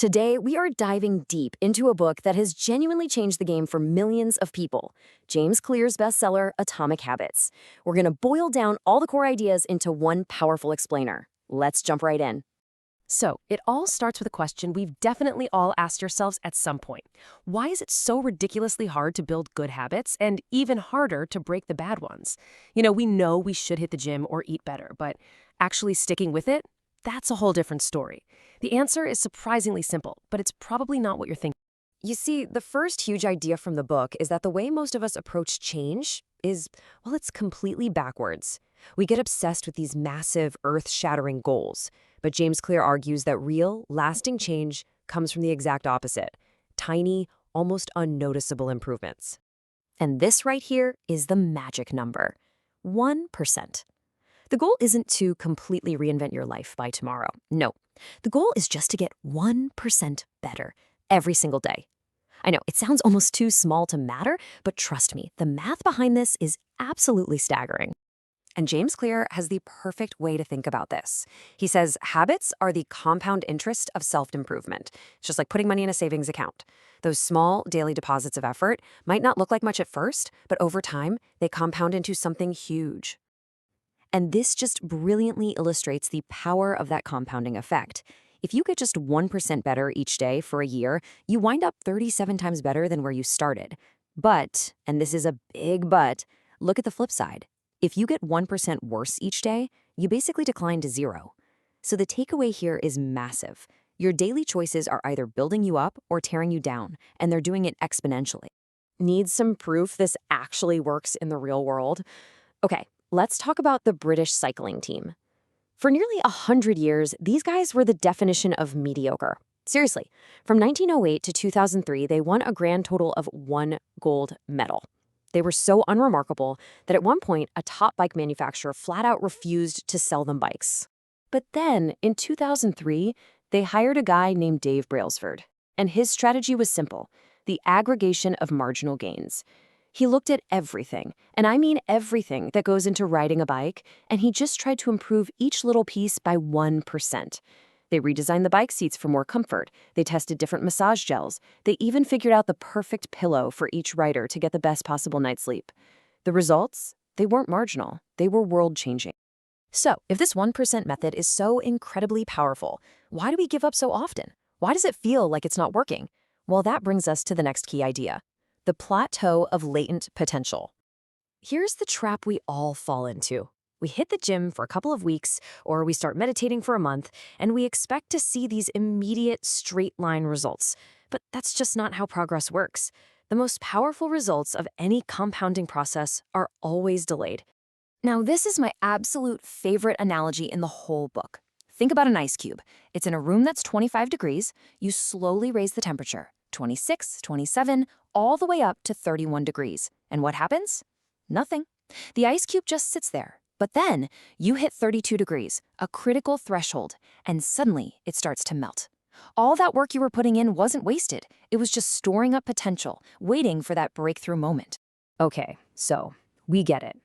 Today, we are diving deep into a book that has genuinely changed the game for millions of people, James Clear's bestseller, Atomic Habits. We're going to boil down all the core ideas into one powerful explainer. Let's jump right in. So, it all starts with a question we've definitely all asked ourselves at some point. Why is it so ridiculously hard to build good habits and even harder to break the bad ones? We know we should hit the gym or eat better, but actually sticking with it? That's a whole different story. The answer is surprisingly simple, but it's probably not what you're thinking. You see, the first huge idea from the book is that the way most of us approach change is, well, it's completely backwards. We get obsessed with these massive, earth-shattering goals. But James Clear argues that real, lasting change comes from the exact opposite: tiny, almost unnoticeable improvements. And this right here is the magic number: 1%. The goal isn't to completely reinvent your life by tomorrow. No, the goal is just to get 1% better every single day. I know, it sounds almost too small to matter, but trust me, the math behind this is absolutely staggering. And James Clear has the perfect way to think about this. He says habits are the compound interest of self-improvement. It's just like putting money in a savings account. Those small daily deposits of effort might not look like much at first, but over time, they compound into something huge. And this just brilliantly illustrates the power of that compounding effect. If you get just 1% better each day for a year, you wind up 37 times better than where you started. But, and this is a big but, look at the flip side. If you get 1% worse each day, you basically decline to zero. So the takeaway here is massive. Your daily choices are either building you up or tearing you down, and they're doing it exponentially. Need some proof this actually works in the real world? Okay, let's talk about the British cycling team. For nearly 100 years, these guys were the definition of mediocre. Seriously, from 1908 to 2003, they won a grand total of 1 gold medal. They were so unremarkable that at one point, a top bike manufacturer flat out refused to sell them bikes. But then, in 2003, they hired a guy named Dave Brailsford. And his strategy was simple: the aggregation of marginal gains. He looked at everything, and I mean everything that goes into riding a bike, and he just tried to improve each little piece by 1%. They redesigned the bike seats for more comfort. They tested different massage gels. They even figured out the perfect pillow for each rider to get the best possible night's sleep. The results? They weren't marginal. They were world-changing. So, if this 1% method is so incredibly powerful, why do we give up so often? Why does it feel like it's not working? Well, that brings us to the next key idea: the plateau of latent potential. Here's the trap we all fall into. We hit the gym for a couple of weeks, or we start meditating for a month, and we expect to see these immediate straight-line results. But that's just not how progress works. The most powerful results of any compounding process are always delayed. Now, this is my absolute favorite analogy in the whole book. Think about an ice cube. It's in a room that's 25 degrees. You slowly raise the temperature, 26, 27, all the way up to 31 degrees. And what happens? Nothing. The ice cube just sits there. But then you hit 32 degrees, a critical threshold, and suddenly it starts to melt. All that work you were putting in wasn't wasted. It was just storing up potential, waiting for that breakthrough moment. Okay, so we get it.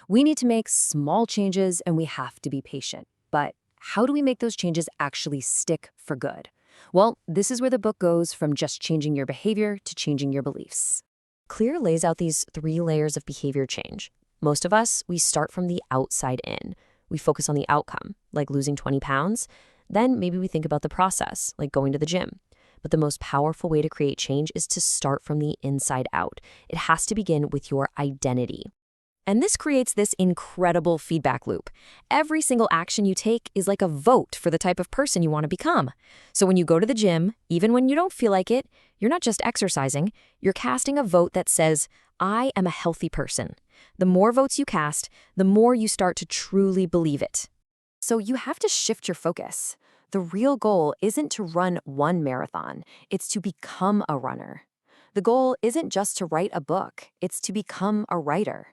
We need to make small changes and we have to be patient. But how do we make those changes actually stick for good? Well, this is where the book goes from just changing your behavior to changing your beliefs. Clear lays out these 3 layers of behavior change. Most of us, we start from the outside in. We focus on the outcome, like losing 20 pounds. Then maybe we think about the process, like going to the gym. But the most powerful way to create change is to start from the inside out. It has to begin with your identity. And this creates this incredible feedback loop. Every single action you take is like a vote for the type of person you want to become. So when you go to the gym, even when you don't feel like it, you're not just exercising, you're casting a vote that says, I am a healthy person. The more votes you cast, the more you start to truly believe it. So you have to shift your focus. The real goal isn't to run one marathon, it's to become a runner. The goal isn't just to write a book, it's to become a writer.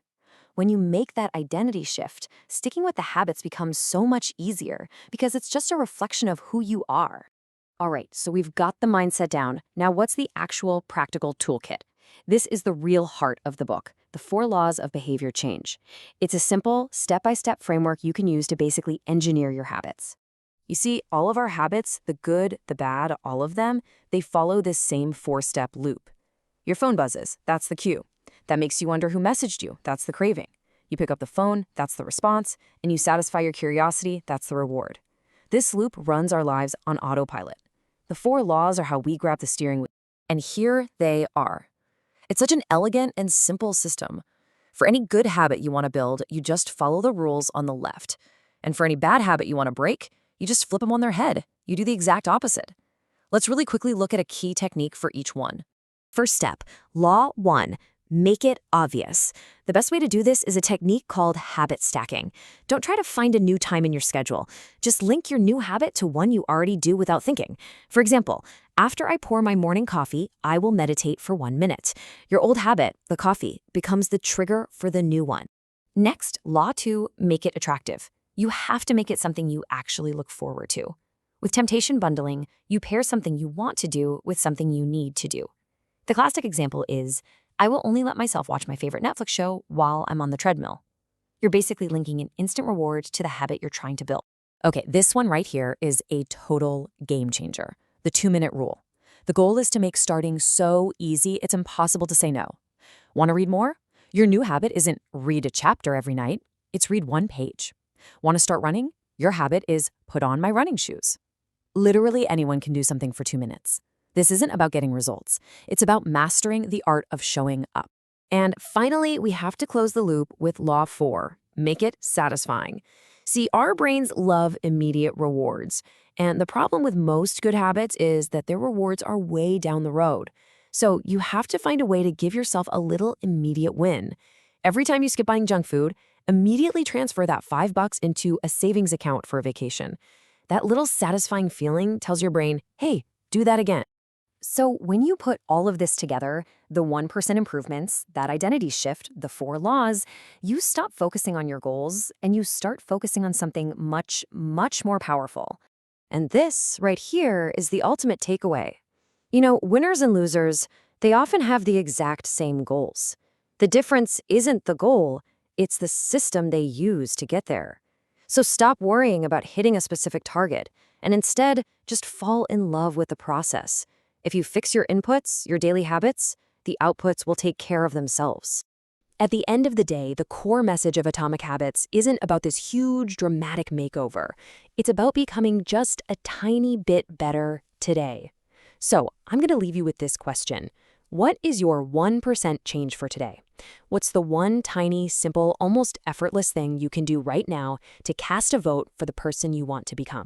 When you make that identity shift, sticking with the habits becomes so much easier because it's just a reflection of who you are. All right, so we've got the mindset down. Now what's the actual practical toolkit? This is the real heart of the book, the 4 laws of behavior change. It's a simple, step-by-step framework you can use to basically engineer your habits. You see, all of our habits, the good, the bad, all of them, they follow this same four-step loop. Your phone buzzes, that's the cue. That makes you wonder who messaged you, that's the craving. You pick up the phone, that's the response, and you satisfy your curiosity, that's the reward. This loop runs our lives on autopilot. The 4 laws are how we grab the steering wheel, and here they are. It's such an elegant and simple system. For any good habit you want to build, you just follow the rules on the left. And for any bad habit you want to break, you just flip them on their head. You do the exact opposite. Let's really quickly look at a key technique for each one. First step, Law 1. Make it obvious. The best way to do this is a technique called habit stacking. Don't try to find a new time in your schedule. Just link your new habit to one you already do without thinking. For example, after I pour my morning coffee, I will meditate for 1 minute. Your old habit, the coffee, becomes the trigger for the new one. Next, Law 2, make it attractive. You have to make it something you actually look forward to. With temptation bundling, you pair something you want to do with something you need to do. The classic example is, I will only let myself watch my favorite Netflix show while I'm on the treadmill. You're basically linking an instant reward to the habit you're trying to build. Okay, this one right here is a total game changer. The 2-minute rule. The goal is to make starting so easy it's impossible to say no. Want to read more? Your new habit isn't read a chapter every night, it's read 1 page. Want to start running? Your habit is put on my running shoes. Literally anyone can do something for 2 minutes. This isn't about getting results. It's about mastering the art of showing up. And finally, we have to close the loop with Law 4. Make it satisfying. See, our brains love immediate rewards. And the problem with most good habits is that their rewards are way down the road. So you have to find a way to give yourself a little immediate win. Every time you skip buying junk food, immediately transfer that $5 into a savings account for a vacation. That little satisfying feeling tells your brain, hey, do that again. So when you put all of this together, the 1% improvements, that identity shift, the 4 laws, you stop focusing on your goals and you start focusing on something much, much more powerful. And this right here is the ultimate takeaway. You know, winners and losers, they often have the exact same goals. The difference isn't the goal, it's the system they use to get there. So stop worrying about hitting a specific target and instead just fall in love with the process. If you fix your inputs, your daily habits, the outputs will take care of themselves. At the end of the day, the core message of Atomic Habits isn't about this huge, dramatic makeover. It's about becoming just a tiny bit better today. So I'm going to leave you with this question. What is your 1% change for today? What's the one tiny, simple, almost effortless thing you can do right now to cast a vote for the person you want to become?